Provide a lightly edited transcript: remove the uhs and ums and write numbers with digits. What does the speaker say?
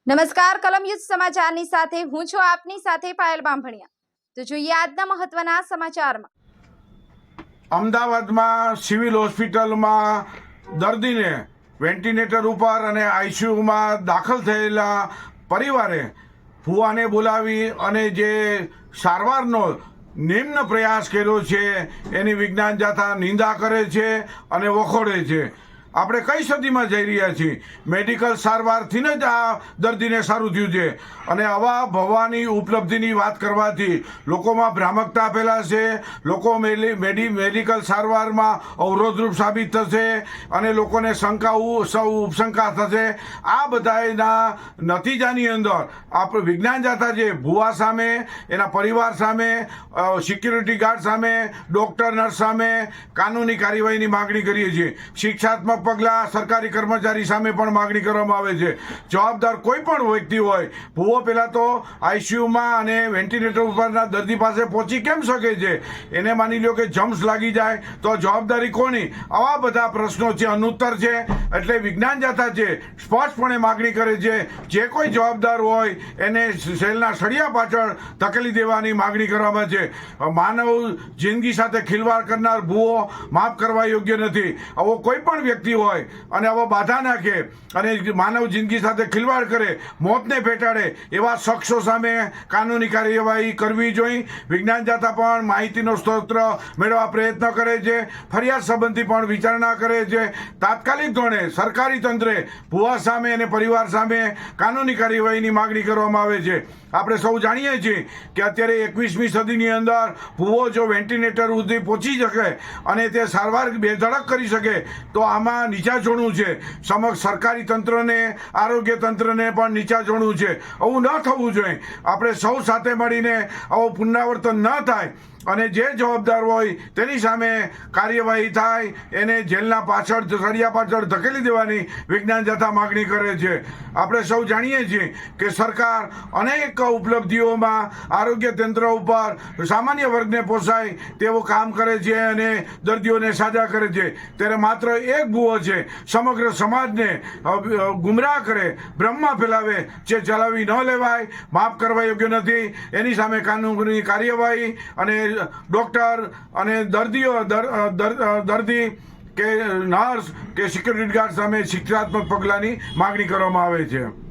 નમસ્કાર, કલમ યુદ્ધ સમાચારની સાથે હું છું આપની સાથે પાયલ બામભણિયા। તો જોઈએ આજના મહત્વના સમાચારમાં। અમદાવાદમાં સિવિલ હોસ્પિટલમાં દર્દીને વેન્ટિલેટર ઉપર અને આઈસીયુમાં દાખલ થયેલા પરિવારે ફુવાને બોલાવી અને જે સારવારનો નિમ્ન પ્રયાસ કર્યો છે એની વિજ્ઞાન જાથા નિંદા કરે છે અને વખોડે છે। આપણે કઈ સદીમાં જઈ રહ્યા છીએ? મેડિકલ સારવારથી જ આ દર્દીને સારું થયું છે અને આવા ભવાની ઉપલબ્ધિની વાત કરવાથી લોકોમાં ભ્રામકતા ફેલાશે, લોકો મેડિકલ સારવારમાં અવરોધરૂપ સાબિત થશે અને લોકોને ઉપશંકા થશે। આ બધાના નતીજાની અંદર આપણે વિજ્ઞાન જાથા જે ભુવા સામે, એના પરિવાર સામે, સિક્યુરિટી ગાર્ડ સામે, ડૉક્ટર નર્સ સામે કાનૂની કાર્યવાહીની માગણી કરીએ છીએ। શિક્ષાત્મક પગલાં સરકારી કર્મચારી સામે પણ માગણી કરવામાં આવે છે। જવાબદાર કોઈ પણ વ્યક્તિ હોય, ભુવો પહેલાં તો આઈસીયુમાં અને વેન્ટિલેટર ઉપરના દર્દી પાસે પહોંચી કેમ શકે છે? એને માની લો કે જમ્સ લાગી જાય તો જવાબદારી કોની? આવા બધા પ્રશ્નો છે, અનુત્તર છે। એટલે વિજ્ઞાન જાથા છે સ્પષ્ટપણે માગણી કરે છે, જે કોઈ જવાબદાર હોય એને સેલના સળિયા પાછળ ધકેલી દેવાની માગણી કરવામાં છે। માનવ જિંદગી સાથે ખિલવાડ કરનાર ભુવો માફ કરવા યોગ્ય નથી। આવો કોઈ પણ વ્યક્તિ હોય અને આવા બાધા નાખે અને માનવ જિંદગી સાથે ખિલવાડ કરે, મોતને પેટાડે, એવા શખ્સો સામે કાનૂની કાર્યવાહી કરવી જોઈએ। વિજ્ઞાન જાથા પણ માહિતીનો સ્ત્રોત મેળવવા પ્રયત્ન કરે છે, ફરિયાદ સંબંધી પણ વિચારણા કરે છે। તાત્કાલિક ધોરણે સરકારી તંત્રે ભુવા સામે અને પરિવાર સામે કાનૂની કાર્યવાહીની માગણી કરવામાં આવે છે। આપણે સૌ જાણીએ છીએ કે અત્યારે 21મી સદીની અંદર ભુવો જો વેન્ટિલેટર સુધી પહોંચી શકે અને તે સારવાર બેધડક કરી શકે તો આમાં નીચા જોડવું છે। સમગ્ર સરકારી તંત્રને, આરોગ્ય તંત્રને પણ નીચા જોડવું છે। આવું ન થવું જોઈએ। આપણે સૌ સાથે મળીને આવું પુનરાવર્તન ન થાય અને જે જવાબદાર હોય તેની સામે કાર્યવાહી થાય, એને જેલના પાછળ, સળિયા પાછળ ધકેલી દેવાની વિજ્ઞાન જાથા માગણી કરે છે। આપણે સૌ જાણીએ છીએ કે સરકાર અનેક ઉપલબ્ધિઓમાં આરોગ્ય તંત્ર ઉપર સામાન્ય વર્ગને પોસાય તેવું કામ કરે છે અને દર્દીઓને સાજા કરે છે। ત્યારે માત્ર એક ભુવો છે, સમગ્ર સમાજને ગુમરાહ કરે, ભ્રમમાં ફેલાવે, જે ચલાવી ન લેવાય, માફ કરવા યોગ્ય નથી। એની સામે કાનૂની કાર્યવાહી અને ડૉક્ટર અને દર્દી કે નર્સ કે સિક્યુરિટી ગાર્ડ સામે શિક્ષાત્મક પગલાંની માગણી કરવામાં આવે છે।